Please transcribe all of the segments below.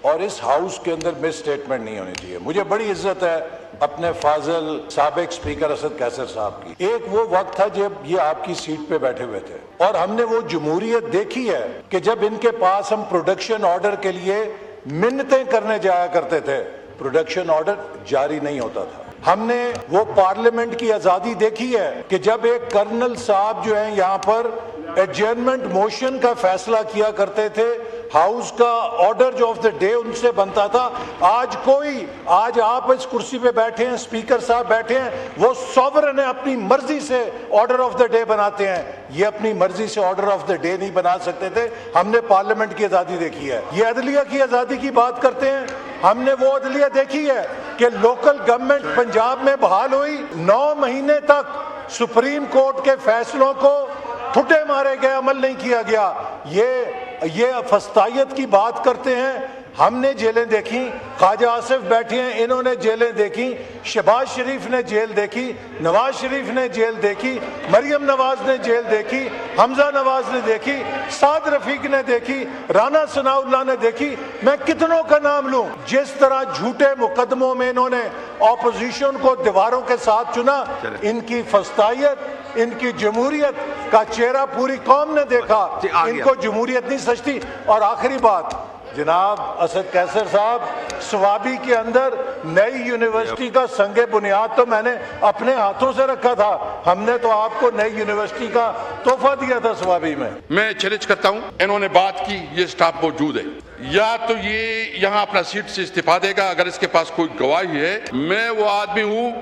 اور اس ہاؤس کے اندر مس اسٹیٹمنٹ نہیں ہونی چاہیے. مجھے بڑی عزت ہے اپنے فاضل سابق اسپیکر اسد قیصر صاحب کی. ایک وہ وقت تھا جب یہ آپ کی سیٹ پہ بیٹھے ہوئے تھے اور ہم نے وہ جمہوریت دیکھی ہے کہ جب ان کے پاس ہم پروڈکشن آرڈر کے لیے منتیں کرنے جایا کرتے تھے, پروڈکشن آرڈر جاری نہیں ہوتا تھا. ہم نے وہ پارلیمنٹ کی آزادی دیکھی ہے کہ جب ایک کرنل صاحب جو ہیں یہاں پر ایڈجرنمنٹ موشن کا فیصلہ کیا کرتے تھے, ہاؤس کا آرڈر جو آف دا ڈے ان سے بنتا تھا. آج آپ اس کرسی پہ بیٹھے ہیں, اسپیکر صاحب بیٹھے ہیں, وہ سوورن ہے, اپنی مرضی سے آرڈر آف دا ڈے بناتے ہیں. یہ اپنی مرضی سے آرڈر آف دا ڈے نہیں بنا سکتے تھے. ہم نے پارلیمنٹ کی آزادی دیکھی ہے. یہ عدلیہ کی آزادی کی بات کرتے ہیں, ہم نے وہ عدلیہ دیکھی ہے کہ لوکل گورنمنٹ پنجاب میں بحال ہوئی, 9 مہینے تک سپریم کورٹ کے فیصلوں کو ٹھٹے مارے گئے, عمل نہیں کیا گیا. یہ فسطائیت کی بات کرتے ہیں. ہم نے جیلیں دیکھی, خواجہ آصف بیٹھے ہیں, انہوں نے جیلیں دیکھی, شہباز شریف نے جیل دیکھی, نواز شریف نے جیل دیکھی, مریم نواز نے جیل دیکھی, حمزہ نواز نے دیکھی, سعد رفیق نے دیکھی, رانا ثناء اللہ نے دیکھی. میں کتنوں کا نام لوں. جس طرح جھوٹے مقدموں میں انہوں نے اپوزیشن کو دیواروں کے ساتھ چنا, ان کی فسطائیت, ان کی جمہوریت کا چہرہ پوری قوم نے دیکھا. ان کو جمہوریت نہیں سجتی. اور آخری بات, جناب اسد قیصر صاحب, سوابی کے اندر نئی یونیورسٹی کا سنگ بنیاد تو میں نے اپنے ہاتھوں سے رکھا تھا. ہم نے تو آپ کو نئی یونیورسٹی کا تحفہ دیا تھا سوابی میں. میں چیلنج کرتا ہوں, انہوں نے بات کی, یہ سٹاف موجود ہے, یا تو یہ یہاں اپنا سیٹ سے استعفا دے گا اگر اس کے پاس کوئی گواہی ہے. میں وہ آدمی ہوں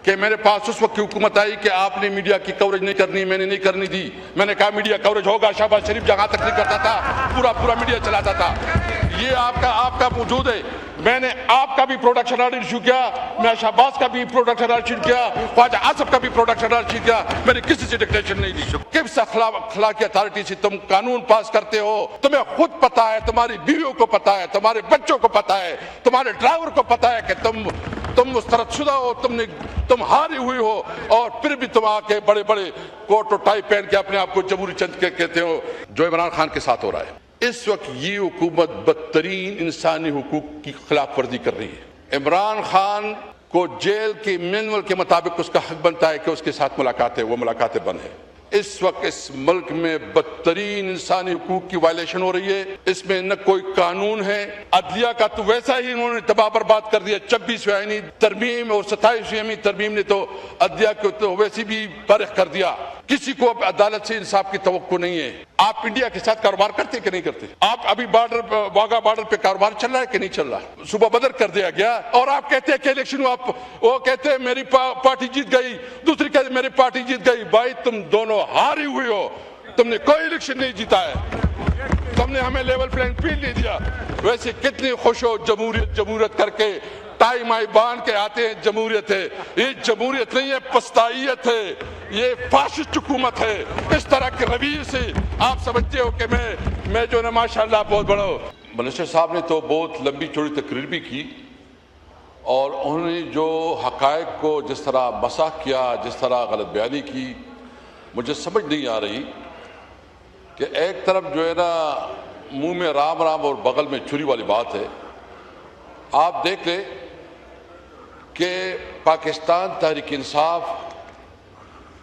کہ میرے پاس اس وقت کی حکومت آئی کہ آپ نے میڈیا کی کوریج نہیں کرنی, میں نے نہیں کرنی دی. میں نے کہا میڈیا کوریج ہوگا. شہباز شریف جہاں تک نہیں کرتا تھا, پورا میڈیا چلاتا تھا. یہ آپ کا موجود ہے. میں نے آپ کا بھی پروڈکشن آرڈر ایشو کیا, میں شہباز کا بھی پروڈکشن آرڈر ایشو کیا, خواجہ آصف کا بھی پروڈکشن آرڈر ایشو کیا. میں نے کسی سے ڈکٹیشن نہیں دی. کس اخلاقی اتھارٹی سے تم قانون پاس کرتے ہو؟ تمہیں خود پتا ہے, تمہاری بیویوں کو پتا ہے, تمہارے بچوں کو پتا ہے, تمہارے ڈرائیور کو پتا ہے کہ تم مسترد شدہ ہو, تم ہاری ہوئی ہو, اور پھر بھی تم آ کے بڑے کوٹ و ٹائی پہن کے اپنے آپ کو جمہوری چند کے کہتے ہو. جو عمران خان کے ساتھ ہو رہا ہے اس وقت, یہ حکومت بدترین انسانی حقوق کی خلاف ورزی کر رہی ہے. عمران خان کو جیل کے مینول کے مطابق اس کا حق بنتا ہے کہ اس کے ساتھ ملاقاتیں, وہ ملاقاتیں بند ہیں. اس وقت اس ملک میں بدترین انسانی حقوق کی وائلیشن ہو رہی ہے. اس میں نہ کوئی قانون ہے. عدلیہ کا تو ویسا ہی انہوں نے تباہ برباد کر دیا. 26ویں آئینی ترمیم اور 27ویں ترمیم نے تو عدلیہ کو تو ویسے بھی فارغ کر دیا. کسی کو اب عدالت سے انصاف کی توقع نہیں ہے. آپ انڈیا کے ساتھ کاروبار کرتے کہ نہیں کرتے؟ آپ ابھی واگا بارڈر پہ کاروبار چل رہا ہے کہ نہیں چل رہا؟ صوبہ بدر کر دیا گیا, اور آپ کہتے ہیں کہ الیکشن وہ کہتے ہیں میری پارٹی جیت گئی, دوسری کہتے ہیں میری پارٹی جیت گئی. بھائی تم دونوں ہاری ہوئی ہو, تم نے کوئی الیکشن نہیں جیتا ہے, تم نے ہمیں لیول پلینگ فیلڈ نہیں دیا. ویسے کتنی خوش ہو جمہوریت کر کے, ٹائی مائی باندھ کے آتے ہیں جمہوریت ہے. یہ جمہوریت نہیں ہے, پستائیت ہے, یہ فاشسٹ حکومت ہے. اس طرح کے رویے سے آپ سمجھتے ہو کہ میں جو نا ماشاءاللہ بہت بڑا ہوں. منسٹر صاحب نے تو بہت لمبی چوڑی تقریر بھی کی, اور انہوں نے جو حقائق کو جس طرح مسخ کیا, جس طرح غلط بیانی کی, مجھے سمجھ نہیں آ رہی کہ ایک طرف جو ہے نا منہ میں رام رام اور بغل میں چھری والی بات ہے. آپ دیکھ لیں کہ پاکستان تحریک انصاف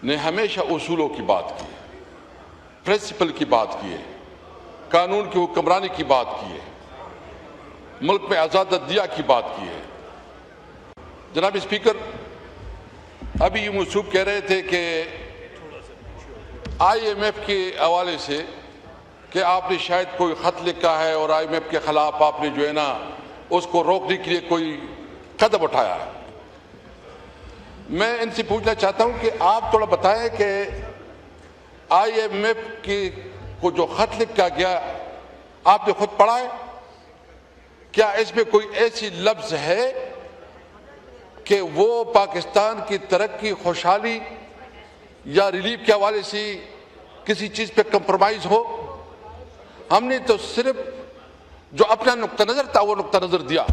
نے ہمیشہ اصولوں کی بات کی, پرنسپل کی بات کی ہے, قانون کی حکمرانی کی بات کی ہے, ملک میں آزاد عدلیہ کی بات کی ہے. جناب اسپیکر, ابھی یہ منسوب کہہ رہے تھے کہ IMF کے حوالے سے کہ آپ نے شاید کوئی خط لکھا ہے اور IMF کے خلاف آپ نے جو ہے نا اس کو روکنے کے لیے کوئی قدم اٹھایا ہے. میں ان سے پوچھنا چاہتا ہوں کہ آپ تھوڑا بتائیں کہ IMF کو جو خط لکھا گیا آپ نے خود پڑھا ہے؟ کیا اس میں کوئی ایسی لفظ ہے کہ وہ پاکستان کی ترقی, خوشحالی یا ریلیف کے حوالے سے کسی چیز پہ کمپرومائز ہو؟ ہم نے تو صرف جو اپنا نقطہ نظر تھا وہ نقطہ نظر دیا.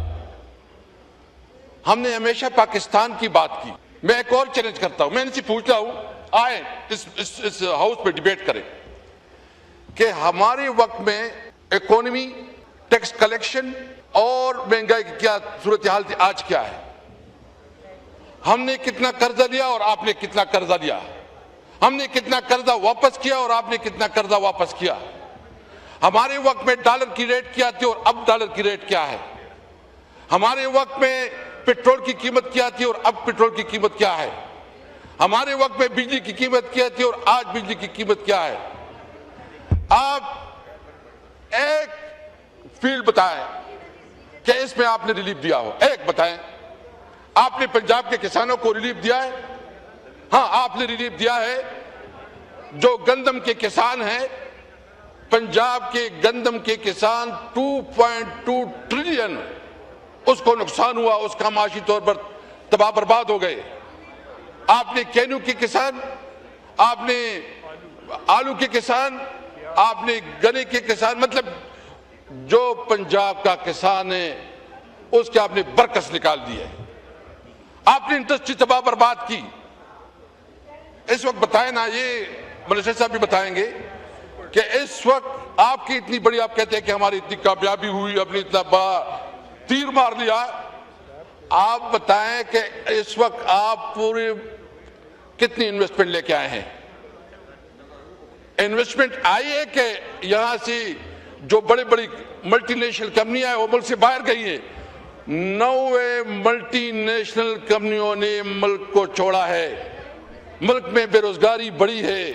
ہم نے ہمیشہ پاکستان کی بات کی. میں ایک اور چیلنج کرتا ہوں, میں ان سے پوچھتا ہوں, آئیں اس ہاؤس پہ ڈیبیٹ کریں کہ ہمارے وقت میں اکانومی, ٹیکس کلیکشن اور مہنگائی کی کیا صورتحال تھی، آج کیا ہے، ہم نے کتنا قرضہ لیا اور آپ نے کتنا قرضہ لیا، ہم نے کتنا قرضہ واپس کیا اور آپ نے کتنا قرضہ واپس کیا، ہمارے وقت میں ڈالر کی ریٹ کیا تھی اور اب ڈالر کی ریٹ کیا ہے، ہمارے وقت میں پیٹرول کی قیمت کیا تھی اور اب پیٹرول کی قیمت کیا ہے، ہمارے وقت میں بجلی کی قیمت کیا تھی اور آج بجلی کی قیمت کیا ہے۔ آپ ایک فیلڈ بتائیں کہ اس میں آپ نے ریلیف دیا ہو، ایک بتائیں۔ آپ نے پنجاب کے کسانوں کو ریلیف دیا ہے؟ ہاں، آپ نے ریلیف دیا ہے۔ جو گندم کے کسان ہیں، پنجاب کے گندم کے کسان 2.2 ٹریلین اس کو نقصان ہوا، اس کا معاشی طور پر تباہ برباد ہو گئے۔ آپ نے کینو کے کسان، آپ نے آلو کے کسان، آپ نے گنے کے کسان، مطلب جو پنجاب کا کسان ہے اس کے آپ نے برکس نکال دی ہے۔ آپ نے انڈسٹری تباہ برباد کی۔ اس وقت بتائیں نا، یہ منسٹر صاحب بھی بتائیں گے کہ اس وقت آپ کی اتنی بڑی، آپ کہتے ہیں کہ ہماری اتنی کامیابی ہوئی، اپنی اتنا بڑا تیر مار لیا، آپ بتائیں کہ اس وقت آپ پورے کتنی انویسٹمنٹ لے کے آئے ہیں؟ انویسٹمنٹ آئی ہے کہ یہاں سے جو بڑے بڑی ملٹی نیشنل کمپنیاں ہیں وہ ملک سے باہر گئی ہیں؟ 90 ملٹی نیشنل کمپنیوں نے ملک کو چھوڑا ہے۔ ملک میں بے روزگاری بڑھی ہے،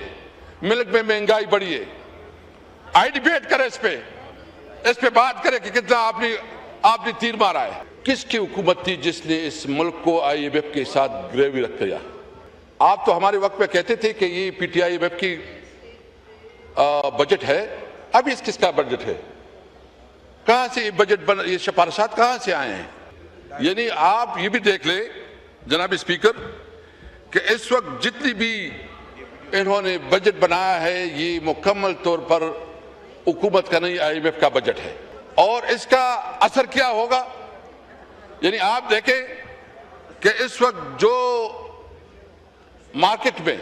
ملک میں مہنگائی بڑھی ہے۔ آئی ڈیبیٹ کرے اس پہ بات کرے کہ کتنا آپ نے تیر مارا ہے۔ کس کی حکومت تھی جس نے اس ملک کو IMF کے ساتھ گریوی رکھ دیا؟ آپ تو ہمارے وقت میں کہتے تھے کہ یہ پی ٹی آئی IMF کی بجٹ ہے، اب اس کس کا بجٹ ہے؟ کہاں سے یہ بجٹ یہ سفارشات کہاں سے آئے ہیں؟ یعنی آپ یہ بھی دیکھ لیں جناب اسپیکر کہ اس وقت جتنی بھی انہوں نے بجٹ بنایا ہے یہ مکمل طور پر حکومت کا نہیں، IMF کا بجٹ ہے۔ اور اس کا اثر کیا ہوگا؟ یعنی آپ دیکھیں کہ اس وقت جو مارکیٹ میں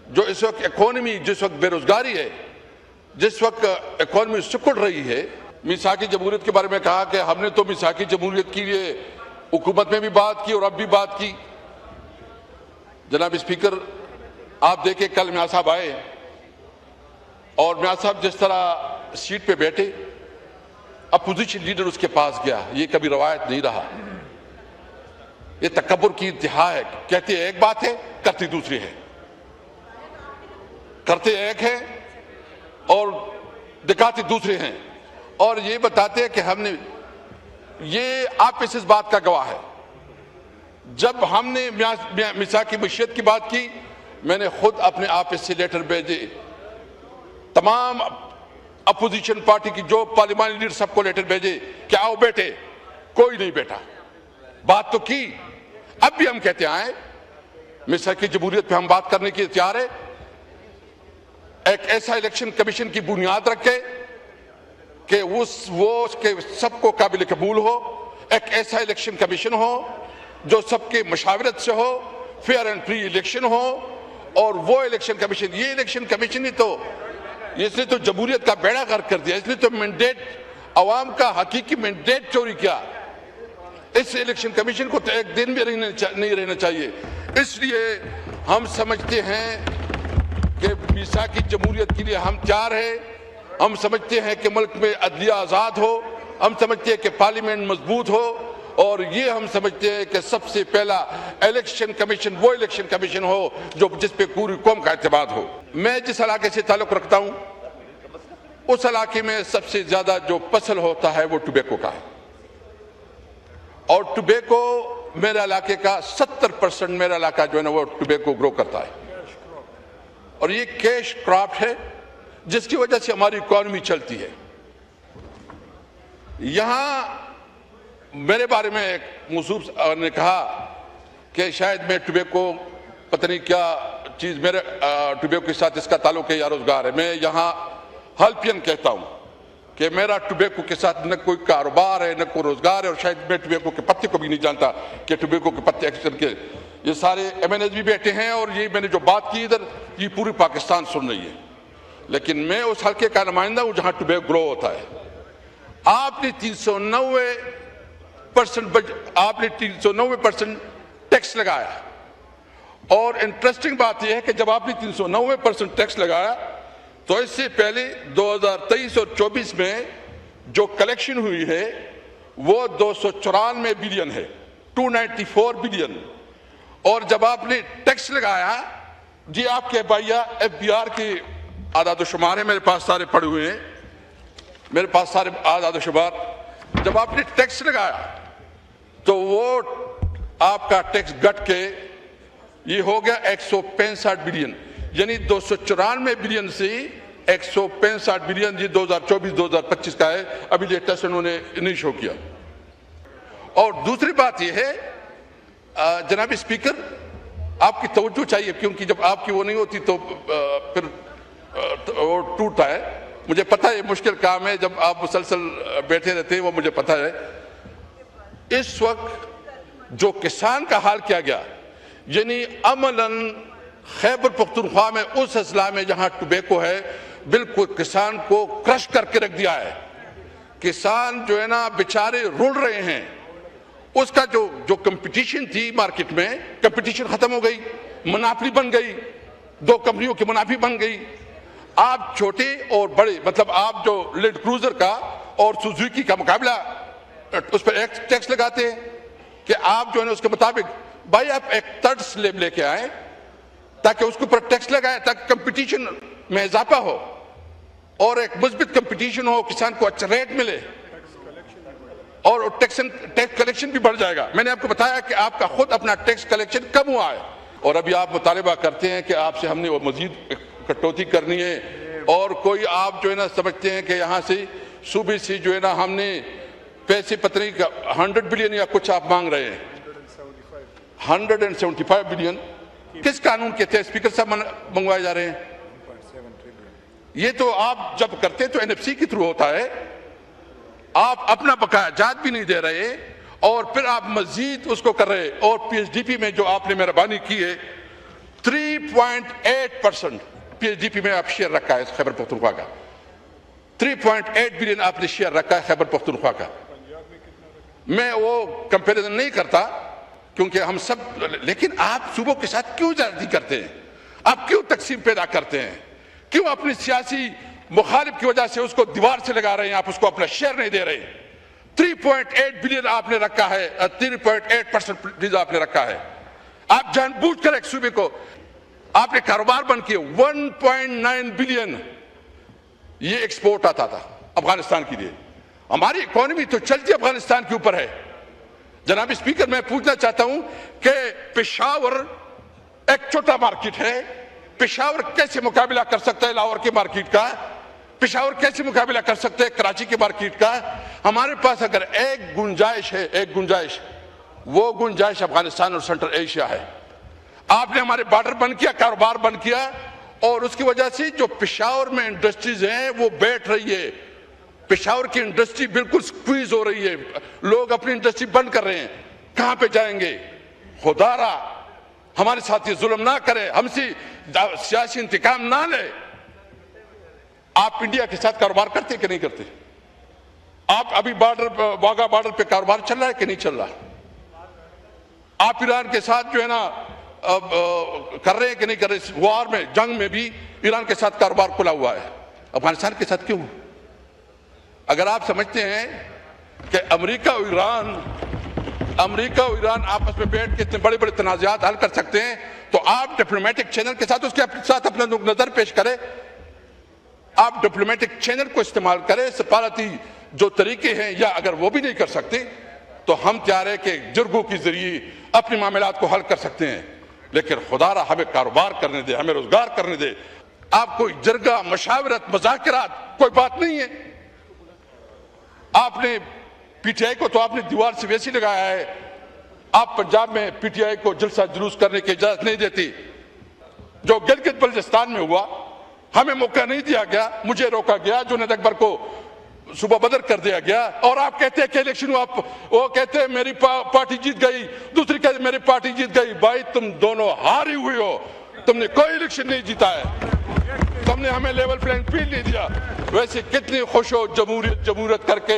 جو اس وقت اکانومی، جس وقت بے روزگاری ہے، جس وقت اکانومی سکڑ رہی ہے، میثاقی جمہوریت کے بارے میں کہا کہ ہم نے تو میثاقی جمہوریت کے لیے حکومت میں بھی بات کی اور اب بھی بات کی۔ جناب اسپیکر، آپ دیکھیں کل میاں صاحب آئے اور میاں صاحب جس طرح سیٹ پہ بیٹھے، اپوزیشن لیڈر اس کے پاس گیا، یہ کبھی روایت نہیں رہا۔ یہ تکبر کی انتہا ہے، کہتے ایک بات ہے کرتی دوسری ہے، کرتے ایک ہے اور دکھاتے دوسرے ہیں، اور یہ بتاتے ہیں کہ ہم نے، یہ آپ اس بات کا گواہ ہے۔ جب ہم نے میثاقی معیشت کی بات کی، میں نے خود اپنے آفس سے لیٹر بھیجے، تمام اپوزیشن پارٹی کی جو پارلیمانی لیڈر سب کو لیٹر بھیجے کہ آؤ بیٹھے، کوئی نہیں بیٹھا۔ بات تو کی، اب بھی ہم کہتے آئیں میثاقی جمہوریت پہ ہم بات کرنے کی تیار ہے۔ ایک ایسا الیکشن کمیشن کی بنیاد رکھے کہ وہ سب کو قابل قبول ہو، ایک ایسا الیکشن کمیشن ہو جو سب کے مشاورت سے ہو، فیئر اینڈ فری الیکشن ہو، اور وہ الیکشن کمیشن، یہ الیکشن کمیشن ہی تو، اس نے تو جمہوریت کا بیڑا غرق کر دیا، اس نے تو مینڈیٹ، عوام کا حقیقی مینڈیٹ چوری کیا۔ اس الیکشن کمیشن کو تو ایک دن بھی نہیں رہنا چاہیے۔ اس لیے ہم سمجھتے ہیں کہ میثاقی جمہوریت کے لیے ہم تیار ہیں۔ ہم سمجھتے ہیں کہ ملک میں عدلیہ آزاد ہو، ہم سمجھتے ہیں کہ پارلیمنٹ مضبوط ہو، اور یہ ہم سمجھتے ہیں کہ سب سے پہلا الیکشن کمیشن وہ الیکشن کمیشن ہو جس پہ پوری قوم کا اعتماد ہو۔ میں جس علاقے سے تعلق رکھتا ہوں اس علاقے میں سب سے زیادہ جو فصل ہوتا ہے وہ ٹوبیکو کا ہے، اور ٹوبیکو میرے علاقے کا 70% میرا علاقہ جو ہے نا وہ ٹوبیکو گرو کرتا ہے، اور یہ کیش کراپ ہے جس کی وجہ سے ہماری اکانومی چلتی ہے۔ یہاں میرے بارے میں ایک موصوف نے کہا کہ شاید میں ٹوبیکو پتہ نہیں کیا چیز، میرے ٹوبیکو کے ساتھ اس کا تعلق ہے یا روزگار ہے۔ میں یہاں ہلپین کہتا ہوں کہ میرا ٹوبیکو کے ساتھ نہ کوئی کاروبار ہے نہ کوئی روزگار ہے، اور شاید میں ٹوبیکو کے پتے کو بھی نہیں جانتا کہ ٹوبیکو کے پتے اکثر کے، یہ سارے MNS بھی بیٹھے ہیں، اور یہ میں نے جو بات کی ادھر یہ پوری پاکستان سن رہی ہے، لیکن میں اس حلقے کا نمائندہ ہوں جہاں ٹوبیکو گرو ہوتا ہے۔ آپ نے 390% ٹیکس لگایا. اور انٹرسٹنگ بات یہ ہے کہ جب آپ نے 390% ٹیکس لگایا تو اس سے پہلے 2023 اور 24 میں جو کلیکشن ہوئی ہے وہ 294 بلین ہے, 294 بلین. اور جب آپ نے ٹیکس لگایا, جی آپ کے بھائیا ایف بی آر کے اعداد و شمار ہیں, میرے پاس سارے پڑے ہوئے ہیں, میرے پاس سارے اعداد و شمار. جب آپ نے ٹیکس لگایا تو وہ آپ کا ٹیکس گٹ کے یہ ہو گیا 165 بلین, یعنی 294 بلین سے 165 بلین, یہ 2024-2025 کا ہے, ابھی لیٹسٹ انہوں نے نہیں شو کیا. اور دوسری بات یہ ہے جناب اسپیکر, آپ کی توجہ چاہیے, کیونکہ جب آپ کی وہ نہیں ہوتی تو پھر وہ ٹوٹتا ہے. مجھے پتہ ہے یہ مشکل کام ہے, جب آپ مسلسل بیٹھے رہتے ہیں وہ مجھے پتہ ہے. اس وقت جو کسان کا حال کیا گیا, یعنی عملاً خیبر پختونخوا میں اس اضلاع میں جہاں ٹوبیکو ہے, بالکل کسان کو کرش کر کے رکھ دیا ہے. کسان جو ہے نا بیچارے رول رہے ہیں. اس کا جو کمپٹیشن تھی مارکیٹ میں, کمپٹیشن ختم ہو گئی, منافی بن گئی, 2 کمپنیوں کی منافی بن گئی. آپ چھوٹے اور بڑے, مطلب آپ جو لینڈ کروزر کا اور سوزوکی کا مقابلہ اس پر ٹیکس لگاتے ہیں کہ آپ جو ہے نا اس کے مطابق, بھائی آپ ایک تھرڈ سلیب لے کے آئیں تاکہ اس کے اوپر ٹیکس لگائیں, تاکہ کمپٹیشن میں اضافہ ہو اور ایک مثبت کمپٹیشن ہو, کسان کو اچھا ریٹ ملے اور ٹیکس کلیکشن بھی بڑھ جائے گا. میں نے آپ کو بتایا کہ آپ کا خود اپنا ٹیکس کلیکشن کم ہوا ہے, اور ابھی آپ مطالبہ کرتے ہیں کہ آپ سے ہم نے وہ مزید کٹوتی کرنی ہے, اور کوئی آپ جو ہے نا سمجھتے ہیں کہ یہاں سے صوبے سے جو ہے نا ہم نے پیسے پتری کا 100 بلین یا کچھ آپ مانگ رہے ہیں, 175 بلین کس قانون کے تحت اسپیکر صاحب منگوائے جا رہے ہیں؟ یہ تو آپ جب کرتے تو این ایف سی کے تھرو ہوتا ہے, آپ اپنا بقایا جات بھی نہیں دے رہے اور پھر آپ مزید اس کو کر رہے. اور پی ایچ ڈی پی میں جو آپ نے مہربانی کی ہے 3.8% پی ایچ ڈی پی میں آپ شیئر رکھا ہے خیبر پختونخوا کا, 3.8 بلین آپ نے شیئر رکھا ہے خیبر پختونخوا کا. میں وہ کمپیریزن نہیں کرتا کیونکہ ہم سب, لیکن آپ صوبوں کے ساتھ کیوں زیادتی کرتے ہیں؟ آپ کیوں تقسیم پیدا کرتے ہیں؟ کیوں اپنی سیاسی مخالف کی وجہ سے اس کو دیوار سے لگا رہے ہیں, آپ اس کو اپنا شیئر نہیں دے رہے؟ 3.8 بلین آپ نے رکھا ہے, 3.8% آپ نے رکھا ہے. آپ جان بوجھ کر ایک صوبے کو آپ نے کاروبار بند کیے. 1.9 بلین یہ ایکسپورٹ آتا تھا افغانستان کے لیے. ہماری اکانومی تو چلتی افغانستان کے اوپر ہے. جناب اسپیکر, میں پوچھنا چاہتا ہوں کہ پشاور ایک چھوٹا مارکیٹ ہے, پشاور کیسے مقابلہ کر سکتا ہے لاہور کے مارکیٹ کا؟ پشاور کیسے مقابلہ کر سکتے ہیں کراچی کے مارکیٹ کا؟ ہمارے پاس اگر ایک گنجائش ہے, ایک گنجائش, وہ گنجائش افغانستان اور سینٹرل ایشیا ہے. آپ نے ہمارے بارڈر بند کیا, کاروبار بند کیا, اور اس کی وجہ سے جو پشاور میں انڈسٹریز ہیں وہ بیٹھ رہی ہے. پشاور کی انڈسٹری بالکل سکویز ہو رہی ہے, لوگ اپنی انڈسٹری بند کر رہے ہیں. کہاں پہ جائیں گے؟ خدا را ہمارے ساتھ یہ ظلم نہ کرے, ہم سے سیاسی انتقام نہ لے. آپ انڈیا کے ساتھ کاروبار کرتے کہ نہیں کرتے؟ آپ ابھی واگا بارڈر پہ کاروبار چل رہا ہے کہ نہیں چل رہا؟ آپ ایران کے ساتھ جو ہے نا کر رہے ہیں کہ نہیں کر رہے؟ وار میں, جنگ میں بھی ایران کے ساتھ کاروبار کھلا ہوا ہے, افغانستان کے ساتھ کیوں؟ اگر آپ سمجھتے ہیں کہ امریکہ اور ایران آپس میں بیٹھ کے اتنے بڑے بڑے تنازعات حل کر سکتے ہیں تو آپ ڈپلومیٹک چینل کے ساتھ اس کے ساتھ اپنا نظر پیش کریں. آپ ڈپلومیٹک چینل کو استعمال کریں, سفارتی جو طریقے ہیں, یا اگر وہ بھی نہیں کر سکتے تو ہم تیار ہیں کہ جرگوں کے ذریعے اپنے معاملات کو حل کر سکتے ہیں. لیکن خدا را ہمیں کاروبار کرنے دے, ہمیں روزگار کرنے دے. آپ کوئی جرگہ, مشاورت, مذاکرات کوئی بات نہیں ہے. آپ نے پی ٹی آئی کو تو آپ نے دیوار سے ویسی لگایا ہے. آپ پنجاب میں پی ٹی آئی کو جلسہ جلوس کرنے کی اجازت نہیں دیتی. جو گلگت بلتستان میں ہوا ہمیں موقع نہیں دیا گیا, مجھے روکا گیا, جنید اکبر کو صوبہ بدر کر دیا گیا, اور آپ کہتے ہیں کہ الیکشن ہوا, وہ کہتے ہیں میری پارٹی جیت گئی, دوسری کہتے ہیں میری پارٹی جیت گئی. بھائی تم دونوں ہاری ہوئے ہو, تم نے کوئی الیکشن نہیں جیتا ہے. تم نے ہمیں لیول پلینگ فیلڈ نہیں دیا. ویسے کتنی خوش ہو جمہوریت کر کے,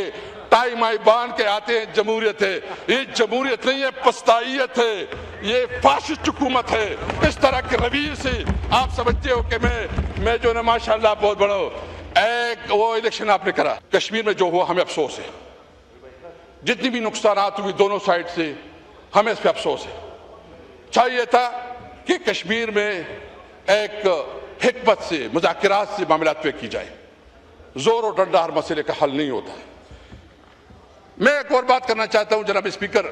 ٹائی مائی باندھ کے آتے ہیں جمہوریت ہے. یہ جمہوریت نہیں ہے, پستائیت ہے, یہ فاشسٹ حکومت ہے. اس طرح کے رویے سے آپ سمجھتے ہو کہ میں جو نا ماشاءاللہ بہت بڑا ہوں. ایک وہ الیکشن آپ نے کرا کشمیر میں جو ہوا, ہمیں افسوس ہے. جتنی بھی نقصانات ہوئی دونوں سائڈ سے, ہمیں اس پہ افسوس ہے. چاہیے تھا کہ کشمیر میں ایک حکمت سے, مذاکرات سے معاملات طے کی جائے. زور و ڈنڈا ہر مسئلے کا حل نہیں ہوتا. میں ایک اور بات کرنا چاہتا ہوں جناب اسپیکر,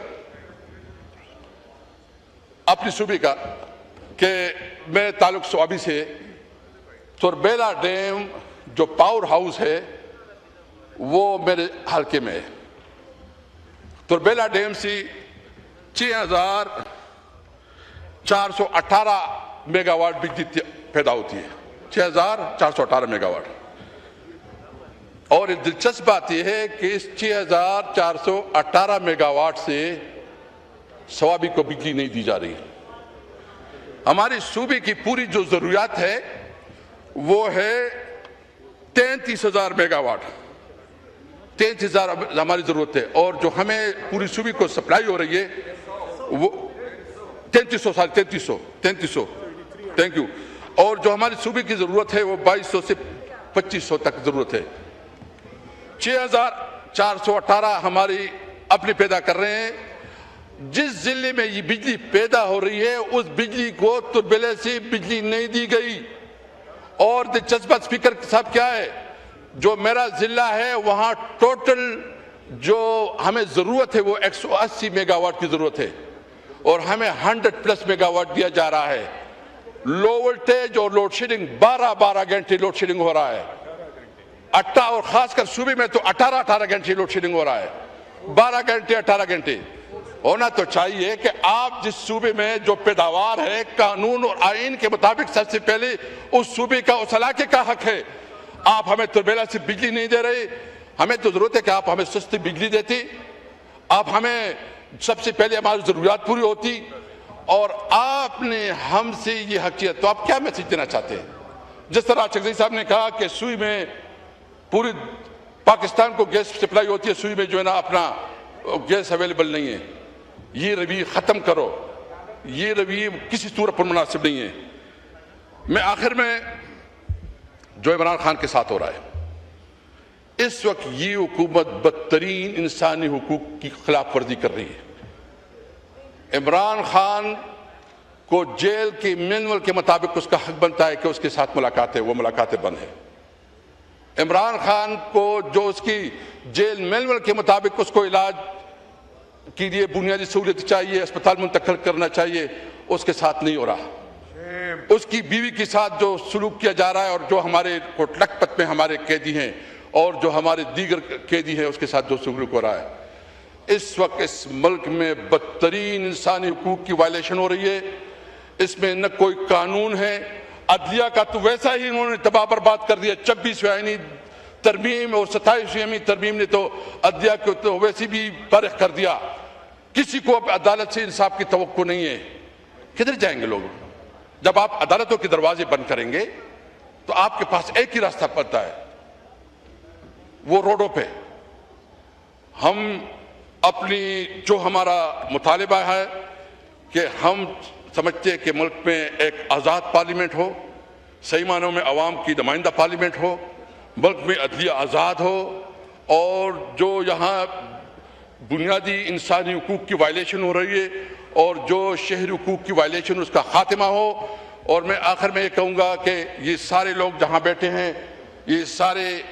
اپنی صوبے کا, کہ میں تعلق سوابی سے تربیلا ڈیم جو پاور ہاؤس ہے وہ میرے حلقے میں ہے. تربیلا ڈیم سے 6418 میگا واٹ بجلی پیدا ہوتی ہے. 6418 میگا واٹ. اور دلچسپ بات یہ ہے کہ اس 6418 میگا واٹ سے سوابی کو بجلی نہیں دی جا رہی. ہماری صوبے کی پوری جو ضروریات ہے وہ ہے 33,000 میگا واٹ. 33,000 ہماری ضرورت ہے, اور جو ہمیں پوری صوبے کو سپلائی ہو رہی ہے وہ 3300 تھینک یو. اور جو ہماری صوبے کی ضرورت ہے وہ 2200 سے 2500 تک ضرورت ہے. 6418 ہماری اپنی پیدا کر رہے ہیں. جس ضلع میں یہ بجلی پیدا ہو رہی ہے اس بجلی کو تربیلے سے بجلی نہیں دی گئی. اور دلچسپ اسپیکر صاحب کیا ہے, جو میرا ضلع ہے وہاں ٹوٹل جو ہمیں ضرورت ہے وہ 180 میگا واٹ کی ضرورت ہے, اور ہمیں 100+ میگا واٹ دیا جا رہا ہے. لو وولٹیج اور لوڈ شیڈنگ 12 گھنٹے لوڈ شیڈنگ ہو رہا ہے. اور خاص کر صوبے میں تو 18 گھنٹے لوڈ شیڈنگ ہو رہا ہے. 12 گھنٹے 18 گھنٹے ہونا تو چاہیے کہ آپ جس صوبے میں جو پیداوار ہے قانون اور آئین کے مطابق سب سے پہلے اس صوبے کا, اس علاقے کا حق ہے. آپ ہمیں تربیلا سے بجلی نہیں دے رہے. ہمیں تو ضرورت ہے کہ آپ ہمیں سستی بجلی دیتے, آپ ہمیں سب سے پہلے ہماری ضروریات پوری ہوتی, اور آپ نے ہم سے یہ حق کیا. تو آپ کیا میسج دینا چاہتے ہیں؟ جس طرح چکزئی صاحب نے کہا کہ سوئی میں پوری پاکستان کو گیس سپلائی ہوتی ہے, سوئی میں جو ہے نا اپنا گیس اویلیبل نہیں ہے. یہ رویہ ختم کرو, یہ رویہ کسی صورت پر مناسب نہیں ہے. میں آخر میں جو عمران خان کے ساتھ ہو رہا ہے, اس وقت یہ حکومت بدترین انسانی حقوق کی خلاف ورزی کر رہی ہے. عمران خان کو جیل کے مینول کے مطابق اس کا حق بنتا ہے کہ اس کے ساتھ ملاقاتیں, وہ ملاقاتیں بند ہیں. عمران خان کو جو اس کی جیل مینول کے مطابق اس کو علاج کے لیے بنیادی سہولت چاہیے, اسپتال منتقل کرنا چاہیے, اس کے ساتھ نہیں ہو رہا. اس کی بیوی کے ساتھ جو سلوک کیا جا رہا ہے, اور جو ہمارے لکھپت میں ہمارے قیدی ہیں اور جو ہمارے دیگر قیدی ہیں اس کے ساتھ جو سلوک ہو رہا ہے, اس وقت اس ملک میں بدترین انسانی حقوق کی وائلیشن ہو رہی ہے. اس میں نہ کوئی قانون ہے. عدلیہ کا تو ویسا ہی انہوں نے تباہ برباد کر دیا. 26ویں آئینی ترمیم اور 27ویں ترمیم نے تو عدلیہ کو تو ویسے بھی فارغ کر دیا. کسی کو اب عدالت سے انصاف کی توقع نہیں ہے. کدھر جائیں گے لوگ؟ جب آپ عدالتوں کے دروازے بند کریں گے تو آپ کے پاس ایک ہی راستہ پڑتا ہے, وہ روڈوں پہ. ہم اپنی جو ہمارا مطالبہ ہے کہ ہم سمجھتے ہیں کہ ملک میں ایک آزاد پارلیمنٹ ہو, صحیح معنوں میں عوام کی نمائندہ پارلیمنٹ ہو, ملک میں عدلیہ آزاد ہو, اور جو یہاں بنیادی انسانی حقوق کی وائلیشن ہو رہی ہے اور جو شہری حقوق کی وائلیشن اس کا خاتمہ ہو. اور میں آخر میں یہ کہوں گا کہ یہ سارے لوگ جہاں بیٹھے ہیں, یہ سارے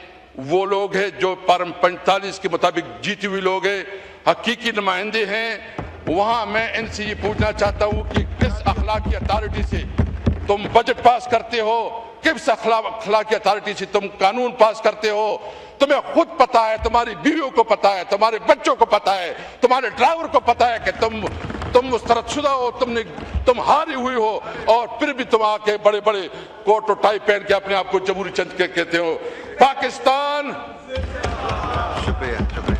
وہ لوگ ہیں جو پارم 45 کے مطابق جیتے ہوئے لوگ ہیں, حقیقی نمائندے ہیں. وہاں میں ان سے یہ پوچھنا چاہتا ہوں کہ کس اخلاقی اتھارٹی سے تم بجٹ پاس کرتے ہو, کس اخلاقی اتھارٹی سے تم قانون پاس کرتے ہو؟ تمہیں خود پتا ہے, تمہاری بیویوں کو پتا ہے, تمہارے بچوں کو پتا ہے, تمہارے ڈرائیور کو پتا ہے کہ تم مسترد شدہ ہو, تم ہاری ہوئی ہو, اور پھر بھی تم آ کے بڑے بڑے کوٹ اور ٹائی پہن کے اپنے آپ کو جمہوری چند کہتے ہو. پاکستان